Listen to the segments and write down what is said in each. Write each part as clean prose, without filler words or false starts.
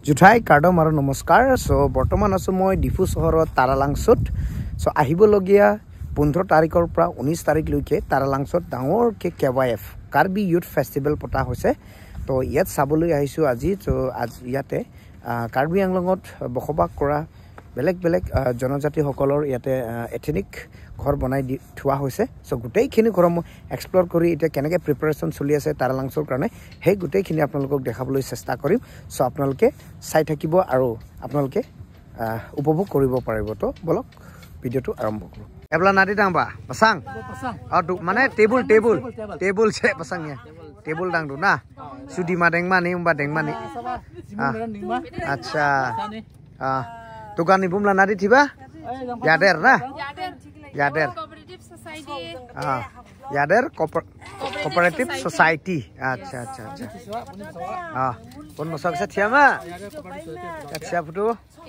জুঠাই কাৰ্ডম আৰু নমস্কাৰ সো বৰ্তমান আছো মই ডিফু চহৰত তাৰালাংচত সো আহিবলগীয়া 15 তাৰিখৰ পৰা 19 তাৰিখলৈকে তাৰালাংচত ডাঙৰ কে কেৱাইএফ কাৰ্বি ইউথ ফেষ্টিভেল পতা হৈছে তো ইয়াত চাবলৈ আহিছো আজি তো আজি ইয়াতে কাৰ্বি আংলঙত বসবাস কৰা বেলেগ বেলেগ জনজাতি সকলৰ ইয়াতে এথনিক ঘৰ বনাই থোৱা হৈছে সো গোটেইখিনি ঘৰ মই এক্সপ্লোৰ কৰি এটা কেনেকৈ প্ৰিপাৰেচন চলি আছে তাৰালাংচৰ কাৰণে সেই গোটেইখিনি আপোনালোকক দেখাবলৈ চেষ্টা কৰিম সো আপোনালোকে চাই থাকিব আৰু আপোনালোকে উপভোগ কৰিব পাৰিব তো বলক ভিডিঅ'টো আৰম্ভ কৰোঁ এবলা নাদি দাংবা পাসাং মানে table say pasang ya table dang do na sudi ma deng mani umba deng mani acha tukan ni bumla nadi thiba yader na yader yader cooperative society acha pon mosak sa thiama acha putu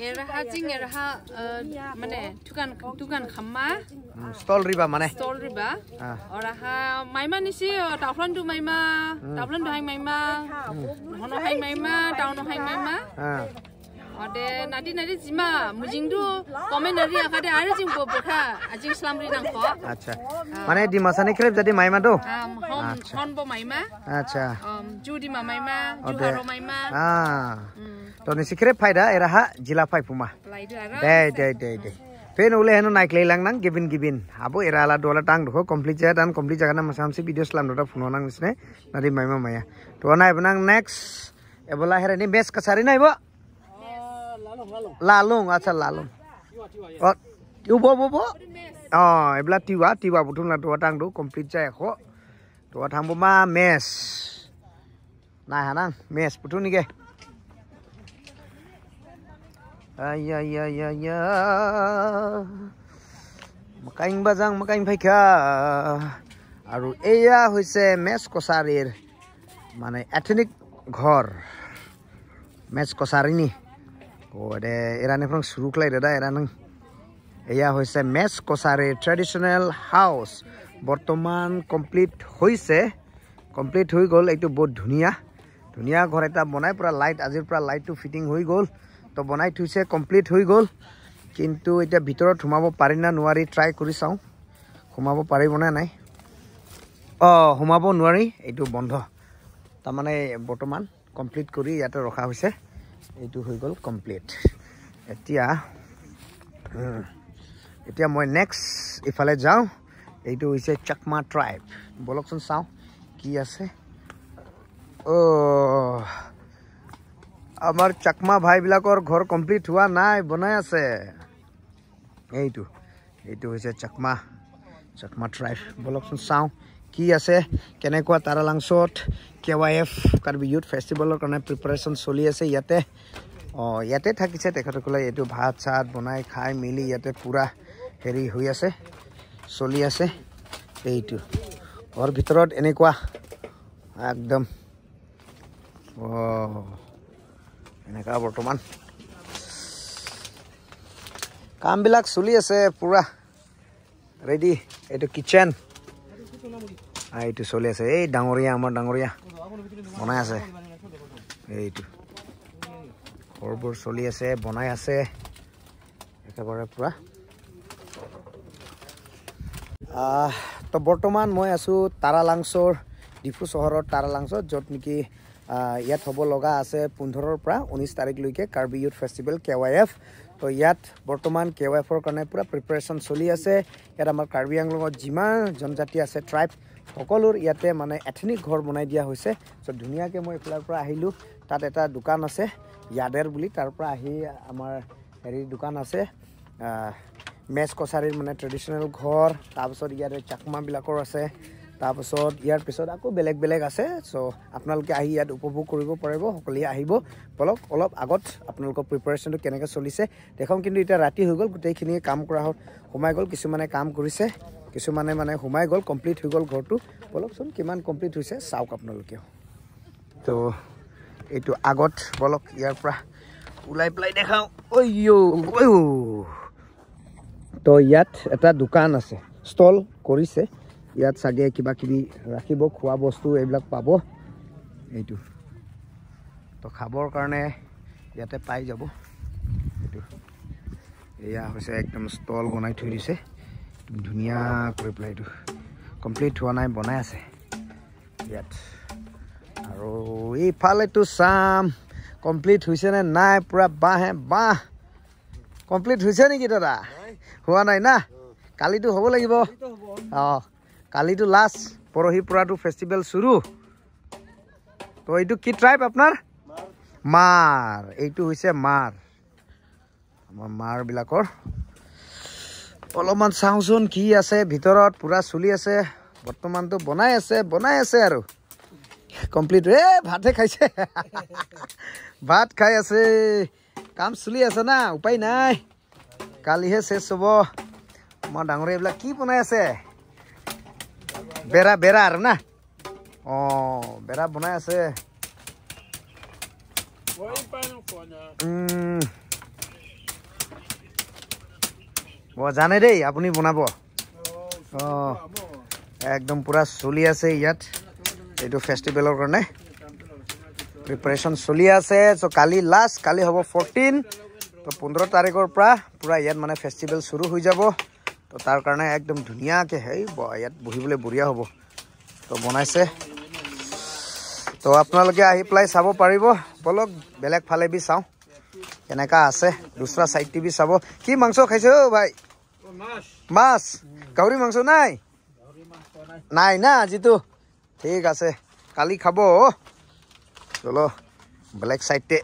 eraha jing eraha mane tukan khamma stall riba mane stall riba oraha maima nisi taflon du maima taflon du hai maima hono hai maima town hai maima ade nadi jima mujing du komen nari akade are jing bobotha ajing slamri nang ko acha mane di masani krep jadi maima do hon bo maima acha judi ma maima juharo maima to ni sikrep faida eraha jila fai puma de pen ule henu naik leilang nang gibin abo erala dola tang do complete ja dan complete jaga na masamsi video slam do phone nang nisne nadi maima maya to nai benang next ebola here ni bes kasari nai bo lalung acha lalung bo ebla tiwa butung la do tang do complete ja kho to thang bo ma mes nai hanang mes butung ni ge ya makaing bajang makaing phaika aru eya hoise mes kosarir mane ethnic ghor mes kosarini ode erane from shuru klai dada eranang eya hoise mes kosarir traditional house bortoman complete hoi gol etu বহুত ধুনিয়া ঘর এটা বনাই পুরা light আজিৰ পুরা light to fitting হই গল তো বনাই থুইছে কমপ্লিট হৈ গল কিন্তু এটা ভিতৰত ঘুমাব পাৰি না নোৱাৰি ট্ৰাই কৰি চাও ঘুমাব পাৰিব না নাই ঘুমাব নোৱাৰি এইটো বন্ধ তা মানে বৰ্তমান কমপ্লিট কৰি ইয়াতে ৰখা হৈছে এইটো হৈ গল কমপ্লিট এতিয়া মই নেক্সট ইফালে যাও এইটো হৈছে চাকমা ট্ৰাইব বলকচোন চাও কি আছে আমাৰ চাকমা ভাই বিলাকৰ ঘৰ কমপ্লিট হোৱা নাই বনাই আছে এইটো হৈছে চাকমা ট্ৰাইব বলকচোন চাও কি আছে কেনেকুৱা তাৰালাংচত কেৱাইএফ কাৰ্বি ইউথ ফেষ্টিভেলৰ কাৰণে প্ৰিপাৰেচন চলি আছে ইয়াতে থাকিছে তেখেতসকলে এইটো ভাত চাত বনাই খাই মিলি ইয়াতে পুৰা হেৰি হৈ আছে চলি আছে এইটো ঘৰ ভিতৰত এনেকুৱা একদম এনেকা বৰ্তমান কামবিলাক চলি আছে পুৰা ৰেডি এইটো কিচেন এইটো চলি আছে এই আমাৰ ডাঙৰীয়া বনাই আছে এইটো ঘৰবোৰ চলি আছে বনাই আছে একেবাৰে পুৰা তো বৰ্তমান মই আছো তাৰালাংচৰ ডিফু চহৰৰ তাৰালাংচত য'ত নেকি ইয়াত হ'ব লগা আছে 15 পৰা 19 তাৰিখলৈকে কাৰ্বি ইউথ ফেষ্টিভেল কেৱাইএফ তো ইয়াত বৰ্তমান কেৱাইএফৰ কাৰণে পুৰা প্ৰিপাৰেচন চলি আছে ইয়াত আমাৰ কাৰ্বি আংলঙত যিমান জনজাতি আছে ট্ৰাইব সকলোৰ ইয়াতে মানে এথনিক ঘৰ বনাই দিয়া হৈছে তো ধুনীয়াকৈ মই এইফালৰ পৰা আহিলোঁ তাত এটা দোকান আছে ইয়াদেৰ বুলি তাৰ পৰা আহি আমাৰ হেৰি দোকান আছে মেছ কছাৰীৰ মানে ট্ৰেডিশ্যনেল ঘৰ তাৰপিছত ইয়াতে চাকমাবিলাকৰ আছে তাৰপিছত ইয়াৰ পিছত আকৌ বেলেগ আছে সো আপোনালোকে আহি ইয়াত উপভোগ কৰিব পাৰিব সকলোৱে আহিব বলক অলপ আগত আপোনালোকৰ প্ৰিপাৰেচনটো কেনেকৈ চলিছে দেখাম কিন্তু এটা ৰাতি হৈ গ'ল গোটেইখিনি কাম কৰা সোমাই গ'ল কিছুমানে কাম কৰিছে কিছুমানে মানে সোমাই গ'ল কমপ্লিট হৈ গ'ল ঘৰটো বলকচোন কিমান কমপ্লিট হৈছে চাওক আপোনালোকে তো এইটো আগত বলক ইয়াৰ পৰা ওলাই পেলাই দেখাও তো ইয়াত এটা দোকান আছে ষ্টল কৰিছে ইয়াত সাগে কিবা কিবি ৰাখিব খোৱা বস্তু এইবিলাক পাব এইটো তো খাবৰ কাৰণে ইয়াতে পাই যাব এইটো এয়া হৈছে একদম ষ্টল বনাই থৈ দিছে ধুনীয়া কৰি পেলাই এইটো কমপ্লিট হোৱা নাই বনাই আছে ইয়াত আৰু এইফালেতো চাম কমপ্লিট হৈছে নে নাই পুৰা বাঁহে বাঁহ কমপ্লিট হৈছে নেকি দাদা হোৱা নাই না কালিতো হ'ব লাগিব অঁ কালিতো লাষ্ট পৰহিৰ পৰাতো ফেষ্টিভেল শুৰু তো এইটো কি ট্ৰাইব আপোনাৰ মাৰ এইটো হৈছে মাৰ আমাৰ মাৰবিলাকৰ অলপমান চাওঁচোন কি আছে ভিতৰত পুৰা চলি আছে বৰ্তমানতো বনাই আছে আৰু কমপ্লিট ভাতহে খাইছে ভাত খাই আছে কাম চলি আছে না উপায় নাই কালিহে শেষ হ'ব আমাৰ ডাঙৰে এইবিলাক কি বনাই আছে বেৰা আৰু না অঁ বেৰা বনাই আছে জানে দেই আপুনি বনাব অঁ একদম পুৰা চলি আছে ইয়াত এইটো ফেষ্টিভেলৰ কাৰণে প্ৰিপাৰেশ্যন চলি আছে চ' কালি লাষ্ট কালি হ'ব 14 তো 15 তাৰিখৰ পৰা পুৰা ইয়াত মানে ফেষ্টিভেল শুৰু হৈ যাব তো তাৰ কাৰণে একদম ধুনীয়াকৈ ইয়াত বহিবলৈ বঢ়িয়া হ'ব তো বনাইছে তো আপোনালোকে আহি পেলাই চাব পাৰিব বলক বেলেগ ফালে বি চাওঁ কেনেকা আছে দুসৰা সাইড টিভি চাব কি মাংস খাইছে ও ভাই মাছ গাহৰি মাংস নাই নাই না আজিতো ঠিক আছে কালি খাব চলো বেলেগ সাইডতে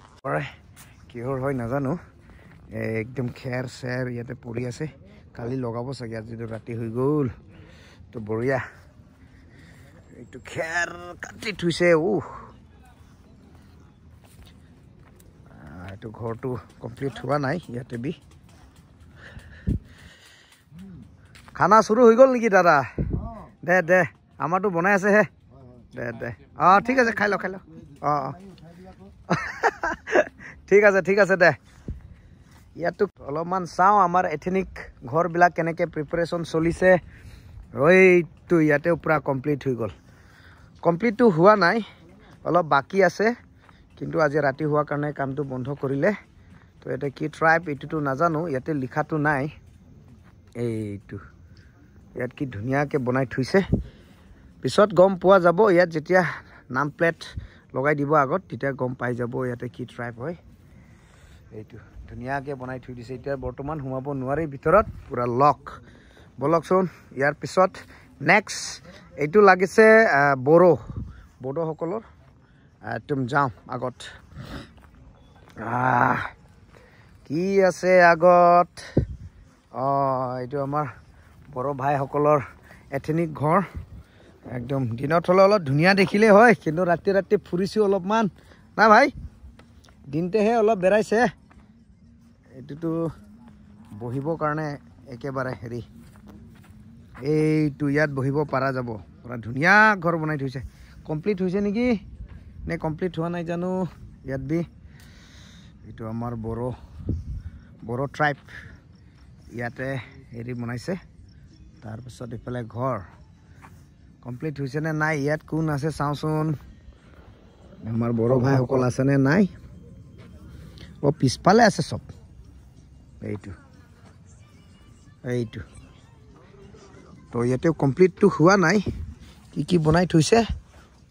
কিহৰ হয় নাজানো একদম খেৰ চেৰ ইয়াতে পৰি আছে কালি লগাব চাগে আজিতো ৰাতি হৈ গ'ল তো বঢ়িয়া এইটো খেৰ কাটি থৈছে এইটো ঘৰটো কমপ্লিট হোৱা নাই ইয়াতে বি খানা শুৰু হৈ গ'ল নেকি দাদা দে আমাৰতো বনাই আছে হে দে অঁ ঠিক আছে খাই ল অঁ ঠিক আছে দে ইয়াতো অলপমান চাওঁ আমাৰ এথেনিক ঘৰবিলাক কেনেকৈ প্ৰিপাৰেশ্যন চলিছে এইটো ইয়াতে পূৰা কমপ্লিট হৈ গ'ল কমপ্লিটটো হোৱা নাই অলপ বাকী আছে কিন্তু আজি ৰাতি হোৱাৰ কাৰণে কামটো বন্ধ কৰিলে তো ইয়াতে কি ট্ৰাইব এইটোতো নাজানো ইয়াতে লিখাটো নাই এইটো ইয়াত কি ধুনীয়াকৈ বনাই থৈছে পিছত গম পোৱা যাব ইয়াত যেতিয়া নাম প্লেট লগাই দিব আগত তেতিয়া গম পাই যাব ইয়াতে কি ট্ৰাইব হয় এইটো ধুনীয়াকৈ বনাই থৈ দিছে এতিয়া বৰ্তমান সোমাব নোৱাৰি ভিতৰত পুৰা লক বলকচোন ইয়াৰ পিছত নেক্সট এইটো লাগিছে বড়োসকলৰ তুম যাওঁ আগত কি আছে আগত এইটো আমাৰ বড়ো ভাইসকলৰ এথেনিক ঘৰ একদম দিনত হ'লে অলপ ধুনীয়া দেখিলে হয় কিন্তু ৰাতি ফুৰিছোঁ অলপমান না ভাই দিনতেহে অলপ বেৰাইছে এইটোতো বহিবৰ কাৰণে একেবাৰে হেৰি এইটো ইয়াত বহিব পৰা যাব পুৰা ধুনীয়া ঘৰ বনাই থৈছে কমপ্লিট হৈছে নেকি নে কমপ্লিট হোৱা নাই জানো ইয়াত বি এইটো আমাৰ বড়ো ট্ৰাইব ইয়াতে হেৰি বনাইছে তাৰপিছত এইফালে ঘৰ কমপ্লিট হৈছে নে নাই ইয়াত কোন আছে চাওঁচোন আমাৰ বড়ো ভাইসকল আছেনে নাই পিছফালে আছে চব এইটো তো ইয়াতেও কমপ্লিটটো হোৱা নাই কি বনাই থৈছে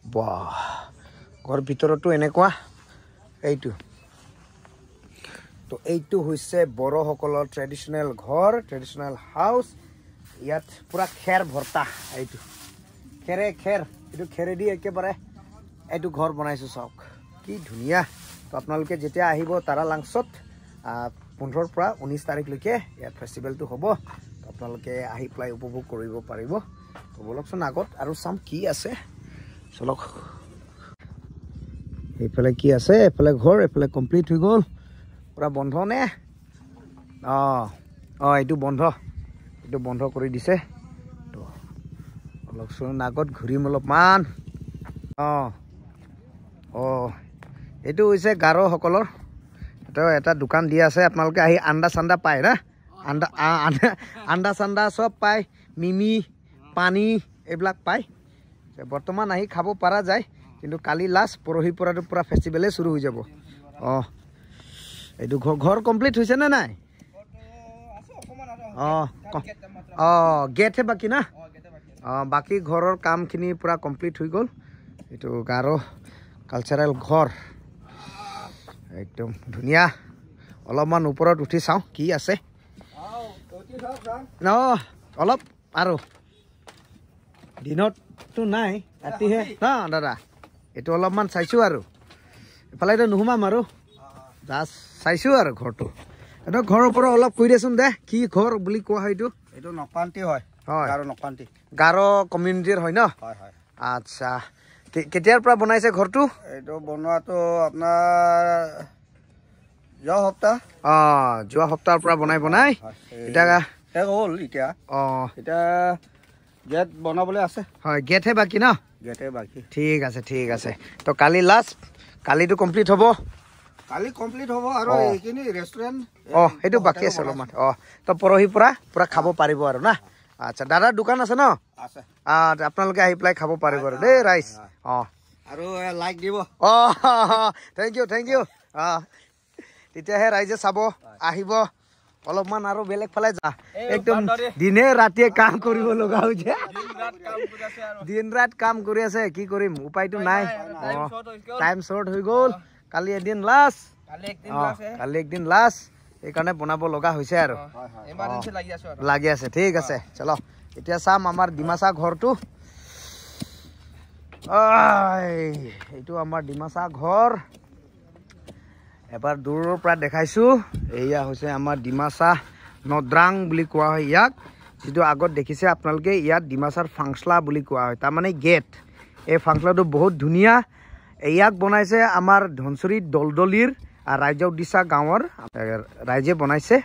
বাহ ঘৰ ভিতৰতো এনেকুৱা এইটো তো এইটো হৈছে বড়োসকলৰ ট্ৰেডিশ্যনেল ঘৰ ট্ৰেডিশ্যনেল হাউচ ইয়াত পুৰা খেৰ ভৰ্তা এইটো খেৰ এইটো খেৰেদি একেবাৰে এইটো ঘৰ বনাইছোঁ চাওক কি ধুনীয়া তো আপোনালোকে যেতিয়া আহিব তাৰা লাংচত 15 পৰা 19 তাৰিখলৈকে ইয়াত ফেষ্টিভেলটো হ'ব আপোনালোকে আহি পেলাই উপভোগ কৰিব পাৰিব তো বলকচোন আগত আৰু চাম কি আছে চলক এইফালে কি আছে এইফালে ঘৰ এইফালে কমপ্লিট হৈ গ'ল পুৰা বন্ধ নে এইটো বন্ধ কৰি দিছে তো অলপচোন আগত ঘূৰিম অলপমান এইটো হৈছে গাৰোসকলৰ এটা দোকান দিয়া আছে আপোনালোকে আহি আণ্ডা চাণ্ডা পায় না আণ্ডা চাণ্ডা চব পায় মিমি পানী এইবিলাক পায় বৰ্তমান আহি খাব পৰা যায় কিন্তু কালি লাষ্ট পৰহিৰ পৰাতো পুৰা ফেষ্টিভেলে শুৰু হৈ যাব এইটো ঘৰ কমপ্লিট হৈছে নে নাই গেটহে বাকী না বাকী ঘৰৰ কামখিনি পুৰা কমপ্লিট হৈ গ'ল এইটো গাৰো কালচাৰেল ঘৰ একদম ধুনীয়া অলপমান ওপৰত উঠি চাওঁ কি আছে অলপ আৰু দিনততো নাই ৰাতিহে দাদা এইটো অলপমান চাইছোঁ আৰু এইফালে এতিয়া নোসোমাম আৰু জাষ্ট চাইছোঁ আৰু ঘৰটো এইটো ঘৰৰ পৰা অলপ কৈ দেচোন দে কি ঘৰ বুলি কোৱা হয় এইটো নকান্তি হয় নকান্তি গাৰো কমিউনিটিৰ হয় ন আচ্ছা কেতিয়াৰ পৰা বনাইছে ঘৰটো এইটো বনোৱাটো আপোনাৰ যোৱা সপ্তাহৰ পৰা বনাই এতিয়া হ'ল এতিয়া গেট বনাবলৈ আছে হয় গেটহে বাকী ন গেটে বাকী ঠিক আছে তো কালি লাষ্ট কালিটো কমপ্লিট হ'ব কালি কমপ্লিট হ'ব আৰু এইখিনি ৰেষ্টুৰেণ্ট সেইটো বাকী আছে অলপমান তো পৰহিৰ পৰা পুৰা খাব পাৰিব আৰু না আচ্ছা দাদাৰ দোকান আছে ন আছে আপোনালোকে আহি পেলাই খাব পাৰিব আৰু দেই ৰাইচ আৰু লাইক দিব থেংক ইউ তেতিয়াহে ৰাইজে চাব আহিব অলপমান আৰু বেলেগ ফালে যা একদম দিনে ৰাতিয়ে কাম কৰিব লগা হৈছে দিন ৰাত কাম কৰি আছে কি কৰিম উপায়টো নাই টাইম শ্বৰ্ট হৈ গ'ল কালি এদিন লাষ্ট কালি একদিন লাষ্ট সেইকাৰণে বনাব লগা হৈছে আৰু লাগি আছে ঠিক আছে চলো এতিয়া চাম আমাৰ ডিমাচা ঘৰটো এইটো আমাৰ ডিমাচা ঘৰ এবাৰ দূৰৰ পৰা দেখাইছোঁ এয়া হৈছে আমাৰ ডিমাচা নদ্ৰাং বুলি কোৱা হয় ইয়াক যিটো আগত দেখিছে আপোনালোকে ইয়াত ডিমাচাৰ ফাংচলা বুলি কোৱা হয় তাৰমানে গেট এই ফাংচলাটো বহুত ধুনীয়া ইয়াক বনাইছে আমাৰ ধনচুৰী দলদলিৰ ৰাইজৰ উদ্দেশ্যা গাঁৱৰ ৰাইজে বনাইছে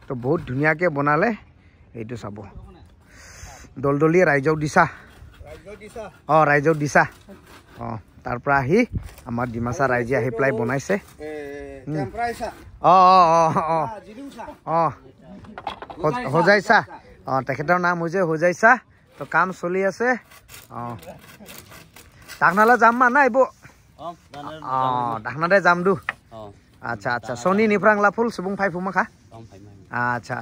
তো বহুত ধুনীয়াকৈ বনালে এইটো চাব দলদলি ৰাইজৰ উদ্দেশ্যা ৰাইজৰ উদ্দেশ্যা তাৰ পৰা আহি আমাৰ ডিমাচা ৰাইজে আহি পেলাই বনাইছে হোজাইছা তেখেতৰ নাম হৈছে হোজাইছা তো কাম চলি আছে ডাকনালে যাম না এইবোৰ ডাকনাতে যাম দু আচ্ছা সনি নিফ্ৰাং লাফুল সুবুং ফাই ফুমাখা আচ্ছা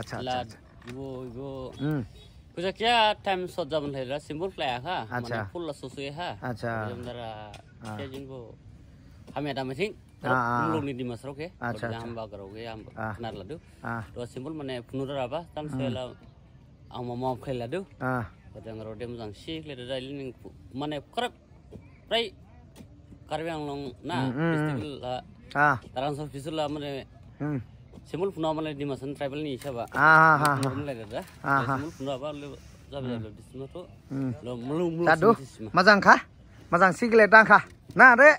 Kujakya time shot zaman hera simple play ha Acha. Full associate ha Acha. Jamdara Kajingo Hame ada meeting Mulung ni di Masro ke Hamba karoge hamba kenar ladu To simple mane punura apa tam sela Mama khel ladu Kadang rodem sang sik le dalil ning mane korep pray Karbyang long na festival Tarang so festival la mane Simul puno mana di masan tribal ni siapa? Simul puno apa lu jawab di sana tu? Lu Tadu, mazang kah? Mazang siklet dah kah? Nah deh,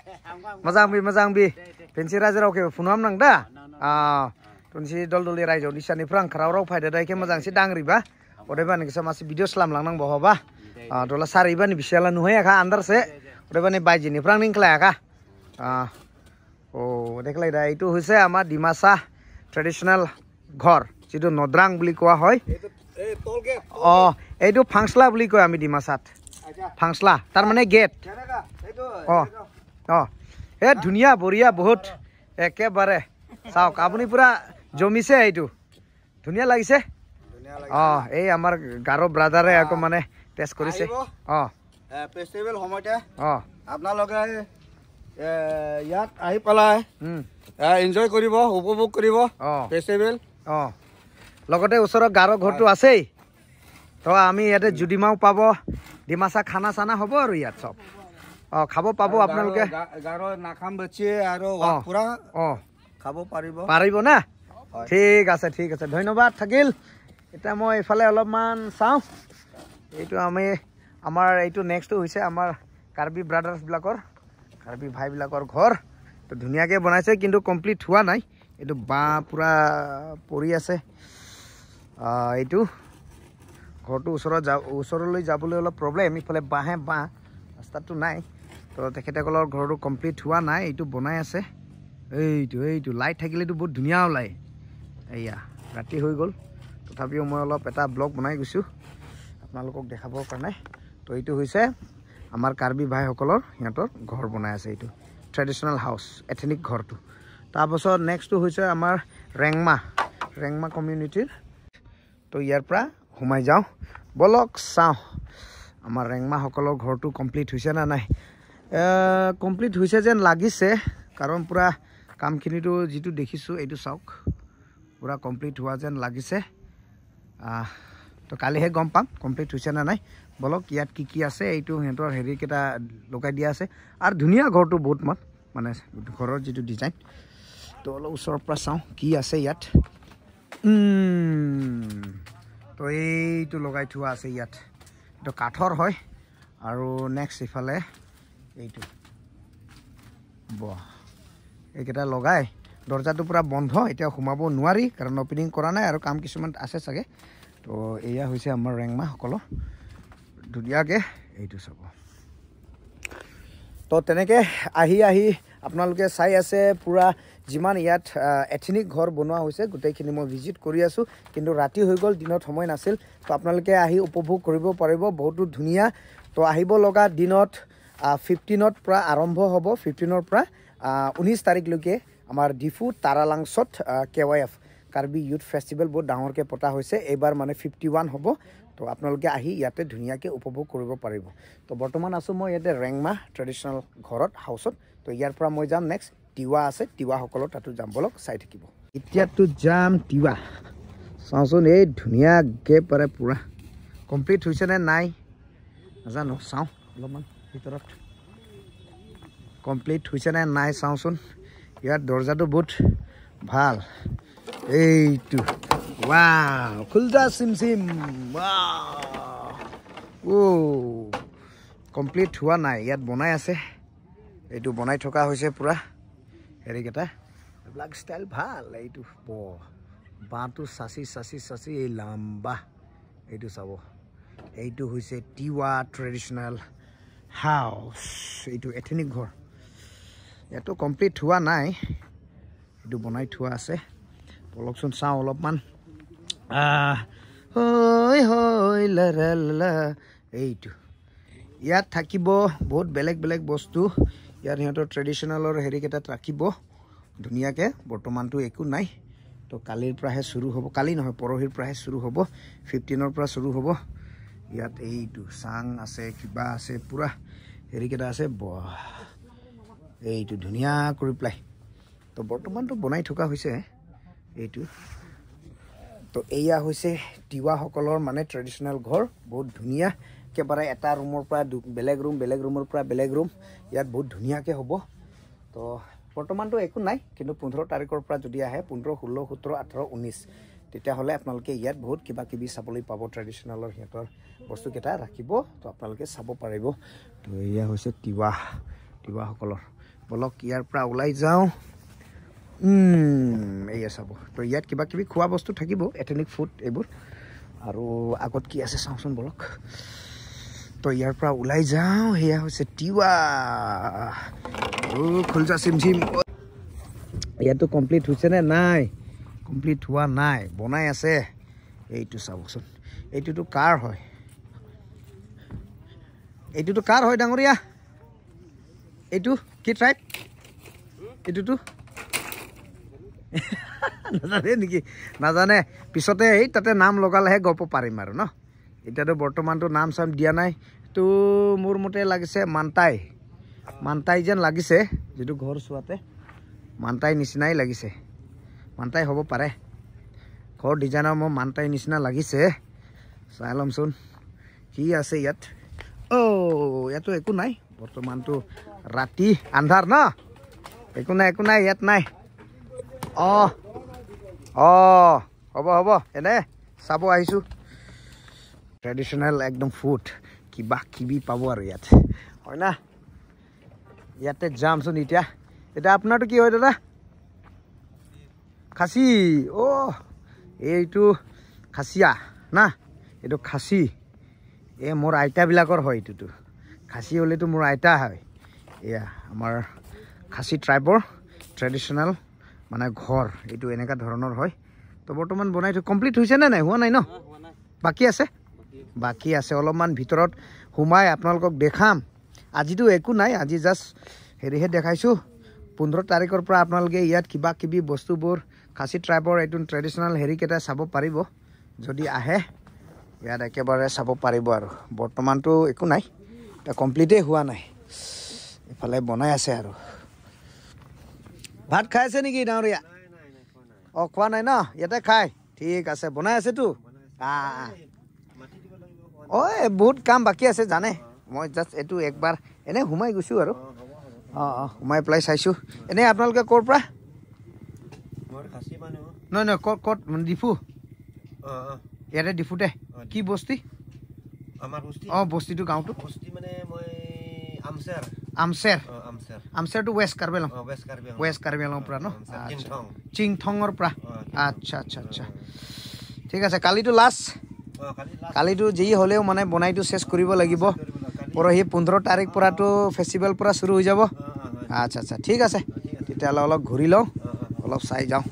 mazang bi. Pensi raja rau ke puno am nang dah. Tunsi dol raja di sana perang kerau pai dah ke mazang si dang riba. Udah ban kisah masih video selam lang nang bawah bah. Dola sari ban bisa lah nuhaya kah andar se. Udah ban baji ni perang ningkla kah? Udah kelai dah itu husa ama di masa ট্ৰেডিশনাল ঘৰ যেটো নদ্ৰাং বুলি কোৱা হয় এইটো ফাংচলা বুলি কয় আমি ডিমাচাত ফাংচলা তাৰ মানে গেট এই ধুনীয়া বঢ়িয়া বহুত একেবাৰে চাওক আপুনি পুৰা জমিছে এইটো ধুনীয়া লাগিছে এই আমাৰ গাৰো ব্ৰাদাৰে আকৌ মানে টেষ্ট কৰিছে ফেষ্টিভেল সময়তে আপোনালোকে ইয়াত আহি পেলাই এনজয় কৰিব উপভোগ কৰিব ফেষ্টিভেল লগতে ওচৰত গাৰো ঘৰটো আছেই তো আমি ইয়াতে জুডিমাও পাব ডিমাচা খানা চানা হ'ব আৰু ইয়াত চব খাব পাব আপোনালোকে গাৰো নাখাম বেছি আৰু পুৰা খাব পাৰিব না ঠিক আছে ধন্যবাদ থাকিল এতিয়া মই এইফালে অলপমান চাওঁ এইটো আমাৰ এইটো নেক্সটটো হৈছে আমাৰ কাৰ্বি ব্ৰাদাৰ্ছবিলাকৰ কাৰ্বি ভাইবিলাকৰ ঘৰ তো ধুনীয়াকৈ বনাইছে কিন্তু কমপ্লিট হোৱা নাই এইটো বাঁহ পুৰা পৰি আছে এইটো ঘৰটো ওচৰলৈ যাবলৈ অলপ প্ৰব্লেম ইফালে বাঁহ ৰাস্তাটো নাই তো তেখেতসকলৰ ঘৰটো কমপ্লিট হোৱা নাই এইটো বনাই আছে এইটো লাইট থাকিলেতো বহুত ধুনীয়া ওলায় এয়া ৰাতি হৈ গ'ল তথাপিও মই অলপ এটা ব্লগ বনাই গৈছোঁ আপোনালোকক দেখাবৰ কাৰণে তো এইটো হৈছে আমাৰ কাৰ্বি ভাইসকলৰ সিহঁতৰ ঘৰ বনাই আছে এইটো ট্ৰেডিশ্যনেল হাউচ এথেনিক ঘৰটো তাৰপাছত নেক্সটটো হৈছে আমাৰ ৰেংমা কমিউনিটিৰ তো ইয়াৰ পৰা সোমাই যাওঁ বলক চাওঁ আমাৰ ৰেংমাসকলৰ ঘৰটো কমপ্লিট হৈছে না নাই কমপ্লিট হৈছে যেন লাগিছে কাৰণ পুৰা কামখিনিটো যিটো দেখিছোঁ এইটো চাওক পুৰা কমপ্লিট হোৱা যেন লাগিছে তো কালিহে গম পাম কমপ্লিট হৈছে না নাই বলক ইয়াত কি আছে এইটো সিহঁতৰ হেৰিকেইটা লগাই দিয়া আছে আৰু ধুনীয়া ঘৰটো বহুত মানে ঘৰৰ যিটো ডিজাইন তো অলপ ওচৰৰ পৰা চাওঁ কি আছে ইয়াত তো এইটো লগাই থোৱা আছে ইয়াত এইটো কাঠৰ হয় আৰু নেক্সট ইফালে এইটো এইকেইটা লগাই দৰ্জাটো পুৰা বন্ধ এতিয়া সোমাব নোৱাৰি কাৰণ অপেনিং কৰা নাই আৰু কাম কিছুমান আছে চাগে তো এয়া হৈছে আমাৰ ৰেংমাসকলৰ ধুনীয়াকৈ এইটো চাব তো তেনেকৈ আহি আপোনালোকে চাই আছে পুৰা যিমান ইয়াত এথেনিক ঘৰ বনোৱা হৈছে গোটেইখিনি মই ভিজিট কৰি আছোঁ কিন্তু ৰাতি হৈ গ'ল দিনত সময় নাছিল তো আপোনালোকে আহি উপভোগ কৰিব পাৰিব বহুতো ধুনীয়া তো আহিব লগা দিনত 15ৰ পৰা আৰম্ভ হ'ব 15ৰ পৰা 19 তাৰিখলৈকে আমাৰ ডিফু তাৰালাংছত KYF কাৰ্বি ইউথ ফেষ্টিভেল বহুত ডাঙৰকৈ পতা হৈছে এইবাৰ মানে 51 হ'ব তো আপোনালোকে আহি ইয়াতে ধুনীয়াকৈ উপভোগ কৰিব পাৰিব তো বৰ্তমান আছোঁ মই ইয়াতে ৰেংমা ট্ৰেডিশ্যনেল ঘৰত হাউচত তো ইয়াৰ পৰা মই যাম নেক্সট তিৱা আছে তিৱাসকলৰ তাতো যাম বলক চাই থাকিব এতিয়াতো যাম তিৱা চাওঁচোন এই ধুনীয়াকৈ পাৰে পূৰা কমপ্লিট হৈছে নে নাই নাজানো চাওঁ অলপমান ভিতৰত কমপ্লিট হৈছে নে নাই চাওঁচোন ইয়াত দৰ্জাটো বহুত ভাল এইটো ৱাও খুলজা চিম কমপ্লিট হোৱা নাই ইয়াত বনাই আছে এইটো বনাই থকা হৈছে পুৰা হেৰিকেইটা এইবিলাক ষ্টাইল ভাল এইটো বাঁহটো চাচি এই লাম্বা এইটো চাব এইটো হৈছে তিৱা ট্ৰেডিশ্যনেল হাউচ এইটো এথেনিক ঘৰ ইয়াতো কমপ্লিট হোৱা নাই এইটো বনাই থোৱা আছে অলপচোন চাওঁ অলপমান এইটো ইয়াত থাকিব বহুত বেলেগ বস্তু ইয়াত সিহঁতৰ ট্ৰেডিশ্যনেলৰ হেৰিকেইটাত ৰাখিব ধুনীয়াকৈ বৰ্তমানটো একো নাই তো কালিৰ পৰাহে চুৰু হ'ব কালি নহয় পৰহিৰ পৰাহে চুৰু হ'ব 15ৰ পৰা চুৰু হ'ব ইয়াত এইটো চাং আছে কিবা আছে পুৰা হেৰিকেইটা আছে এইটো ধুনীয়া কৰি পেলাই তো বৰ্তমানটো বনাই থকা হৈছে এইটো তো এয়া হৈছে তিৱাসকলৰ মানে ট্ৰেডিশ্যনেল ঘৰ বহুত ধুনীয়া একেবাৰে এটা ৰুমৰ পৰা বেলেগ ৰুমৰ পৰা বেলেগ ৰুম ইয়াত বহুত ধুনীয়াকৈ হ'ব তো বৰ্তমানটো একো নাই কিন্তু 15 তাৰিখৰ পৰা যদি আহে 15 16 17 18 19 তেতিয়াহ'লে আপোনালোকে ইয়াত বহুত কিবা চাবলৈ পাব ট্ৰেডিশ্যনেলৰ সিহঁতৰ বস্তুকেইটা ৰাখিব তো আপোনালোকে চাব পাৰিব তো এয়া হৈছে তিৱাসকলৰ বলক ইয়াৰ পৰা ওলাই যাওঁ এয়া চাব তো ইয়াত কিবা খোৱা বস্তু থাকিব এথেনিক ফুড এইবোৰ আৰু আগত কি আছে চাওঁচোন বলক তো ইয়াৰ পৰা ওলাই যাওঁ সেয়া হৈছে তিৱা খুলজা চিম ইয়াতো কমপ্লিট হৈছে নে নাই কমপ্লিট হোৱা নাই বনাই আছে এইটো চাবচোন এইটোতো কাৰ হয় ডাঙৰীয়া এইটো কি ট্ৰাইব এইটোতো নাজানে নেকি নাজানে পিছতে এই তাতে নাম লগালেহে গপ পাৰিম আৰু ন এতিয়াতো বৰ্তমানটো নাম চাম দিয়া নাই তো মোৰ মতে লাগিছে মান্তাই যেন লাগিছে যিটো ঘৰ চোৱাতে মান্তাই নিচিনাই লাগিছে মান্তাই হ'ব পাৰে ঘৰ ডিজাইনৰ মোৰ মান্তাই নিচিনা লাগিছে চাই ল'মচোন কি আছে ইয়াত ইয়াতো একো নাই বৰ্তমানটো ৰাতি আন্ধাৰ ন একো নাই ইয়াত নাই হ'ব এনে চাব আহিছোঁ ট্ৰেডিশ্যনেল একদম ফুড কিবি পাব আৰু ইয়াত হয় না ইয়াতে যামচোন এতিয়া আপোনাৰটো কি হয় দাদা খাচী এইটো খাচীয়া না এইটো খাচী মোৰ আইতাবিলাকৰ হয় এইটোতো খাচী হ'লেতো মোৰ আইতা হয় এয়া আমাৰ খাচী ট্ৰাইবৰ ট্ৰেডিশ্যনেল মানে ঘৰ এইটো এনেকুৱা ধৰণৰ হয় তো বৰ্তমান বনাই থৈ কমপ্লিট হৈছে নে নাই হোৱা নাই ন বাকী আছে অলপমান ভিতৰত সোমাই আপোনালোকক দেখাম আজিতো একো নাই আজি জাষ্ট হেৰিহে দেখাইছোঁ 15 তাৰিখৰ পৰা আপোনালোকে ইয়াত কিবা কিবি বস্তুবোৰ খাচী ট্ৰাইবৰ এইটো ট্ৰেডিশ্যনেল হেৰিকেইটা চাব পাৰিব যদি আহে ইয়াত একেবাৰে চাব পাৰিব আৰু বৰ্তমানটো একো নাই এটা কমপ্লিটেই হোৱা নাই এফালে বনাই আছে আৰু ভাত খাই আছে নেকি ডাঙৰীয়া অঁ খোৱা নাই ন ইয়াতে খাই ঠিক আছে বনাই আছেতো অঁ বহুত কাম বাকী আছে জানে মই জাষ্ট এইটো একবাৰ এনেই সোমাই গৈছোঁ আৰু অঁ সোমাই পেলাই চাইছোঁ এনেই আপোনালোকে ক'ৰ পৰা নহয় নহয় ক'ত ডিফু ইয়াতে ডিফুতে কি বস্তি অঁ বস্তিটো গাঁৱটো আমচেৰটো ৱেষ্ট কাৰ্বি আংলং ৱেষ্ট কাৰ্বি আংলঙৰ পৰা ন চিংথঙৰ পৰা আচ্ছা আচ্ছা আচ্ছা ঠিক আছে কালিটো লাষ্ট কালিটো যি হ'লেও মানে বনাইটো চেছ কৰিব লাগিব পৰহি 15 তাৰিখ পৰাটো ফেষ্টিভেল পৰা শুৰু হৈ যাব আচ্ছা আচ্ছা ঠিক আছে তেতিয়াহ'লে অলপ ঘূৰি লওঁ অলপ চাই যাওঁ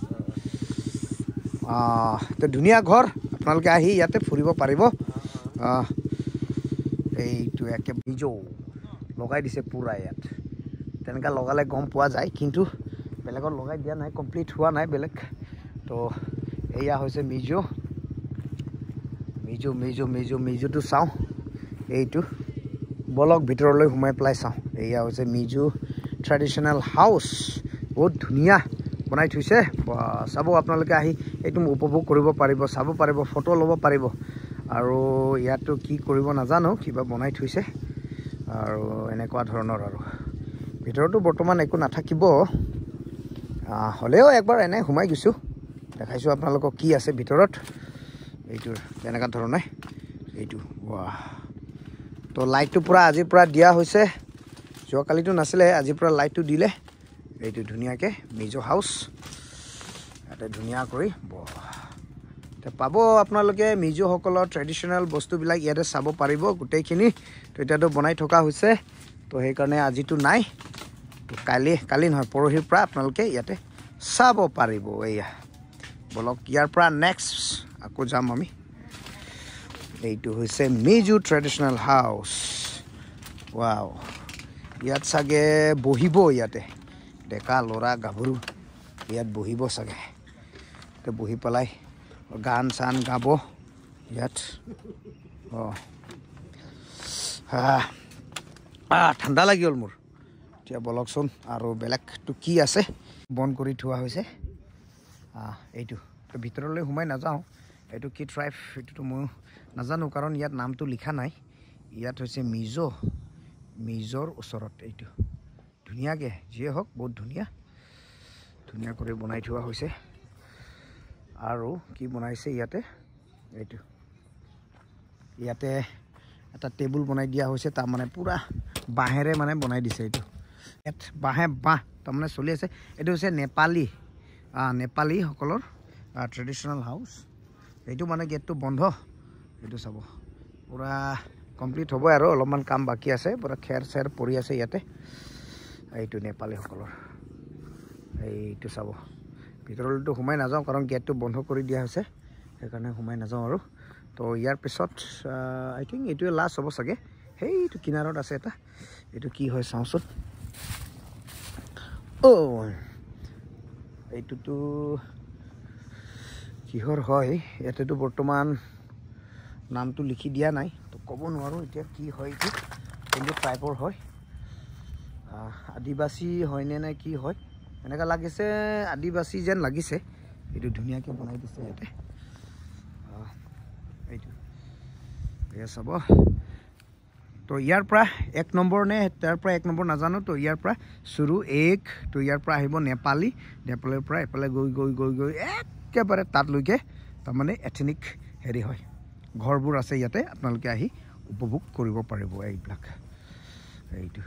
তো ধুনীয়া ঘৰ আপোনালোকে আহি ইয়াতে ফুৰিব পাৰিব এইটো একে বিজৌ লগাই দিছে পুৰা ইয়াত তেনেকৈ লগালে গম পোৱা যায় কিন্তু বেলেগত লগাই দিয়া নাই কমপ্লিট হোৱা নাই বেলেগ তো এয়া হৈছে মিজো মিজো মিজো মিজো মিজোটো চাওঁ এইটো বলক ভিতৰলৈ সোমাই পেলাই চাওঁ এয়া হৈছে মিজো ট্ৰেডিশ্যনেল হাউচ বহুত ধুনীয়া বনাই থৈছে চাব আপোনালোকে আহি এইটো উপভোগ কৰিব পাৰিব চাব পাৰিব ফটো ল'ব পাৰিব আৰু ইয়াতো কি কৰিব নাজানো কিবা বনাই থৈছে আৰু এনেকুৱা ধৰণৰ আৰু ভিতৰতো বৰ্তমান একো নাথাকিব হ'লেও একবাৰ এনে সোমাই গৈছোঁ দেখাইছোঁ আপোনালোকক কি আছে ভিতৰত এইটো তেনেকুৱা ধৰণে এইটো তো লাইটটো পূৰা আজিৰ পৰা দিয়া হৈছে যোৱাকালিটো নাছিলে আজিৰ পৰা লাইটটো দিলে এইটো ধুনীয়াকৈ মিজো হাউচ ইয়াতে ধুনীয়া কৰি পাব আপোনালোকে মিজোসকলৰ ট্ৰেডিশ্যনেল বস্তুবিলাক ইয়াতে চাব পাৰিব গোটেইখিনি তো এতিয়াতো বনাই থকা হৈছে তো সেইকাৰণে আজিতো নাই তো কালি নহয় পৰহিৰ পৰা আপোনালোকে ইয়াতে চাব পাৰিব এয়া বলক ইয়াৰ পৰা নেক্সট আকৌ যাম আমি এইটো হৈছে মিজো ট্ৰেডিশ্যনেল হাউচ ৱাও ইয়াত চাগে বহিব ইয়াতে ডেকা ল'ৰা গাভৰু ইয়াত বহিব চাগে তো বহি পেলাই গান চান গাব ইয়াত ঠাণ্ডা লাগি গ'ল মোৰ এতিয়া বলকচোন আৰু বেলেগটো কি আছে বন্ধ কৰি থোৱা হৈছে এইটো ভিতৰলৈ সোমাই নাযাওঁ এইটো কি ট্ৰাইব এইটোতো মই নাজানো কাৰণ ইয়াত নামটো লিখা নাই ইয়াত হৈছে মিজোৰ ওচৰত এইটো ধুনীয়াকৈ যিয়ে হওক বহুত ধুনীয়া কৰি বনাই থোৱা হৈছে আৰু কি বনাইছে ইয়াতে এইটো ইয়াতে এটা টেবুল বনাই দিয়া হৈছে তাৰমানে পুৰা বাঁহেৰে মানে বনাই দিছে এইটো ইয়াত বাঁহ তাৰমানে চলি আছে এইটো হৈছে নেপালীসকলৰ ট্ৰেডিশ্যনেল হাউচ এইটো মানে গেটটো বন্ধ এইটো চাব পুৰা কমপ্লিট হ'ব আৰু অলপমান কাম বাকী আছে পুৰা খেৰ চেৰ পৰি আছে ইয়াতে এইটো নেপালীসকলৰ এইটো চাব ভিতৰলৈতো সোমাই নাযাওঁ কাৰণ গেটটো বন্ধ কৰি দিয়া হৈছে সেইকাৰণে সোমাই নাযাওঁ আৰু তো ইয়াৰ পিছত আই থিংক এইটোৱে লাষ্ট হ'ব চাগে সেইটো কিনাৰত আছে এটা এইটো কি হয় চাওঁচোন এইটোতো কিহৰ হয় ইয়াতেতো বৰ্তমান নামটো লিখি দিয়া নাই তো ক'ব নোৱাৰোঁ এতিয়া কি হয় এইটো কোনটো টাইপৰ হয় আদিবাসী হয়নে নে কি হয় এনেকুৱা লাগিছে আদিবাসী যেন লাগিছে এইটো ধুনীয়াকৈ বনাই দিছে ইয়াতে এইটো এয়া চাব তো ইয়াৰ পৰা 1 নম্বৰ নে তাৰ পৰা 1 নম্বৰ নাজানো তো ইয়াৰ পৰা শুৰু তো ইয়াৰ পৰা আহিব নেপালীৰ পৰা এফালে গৈ একেবাৰে তাতলৈকে তাৰমানে এথনিক হেৰি হয় ঘৰবোৰ আছে ইয়াতে আপোনালোকে আহি উপভোগ কৰিব পাৰিব এইবিলাক এইটো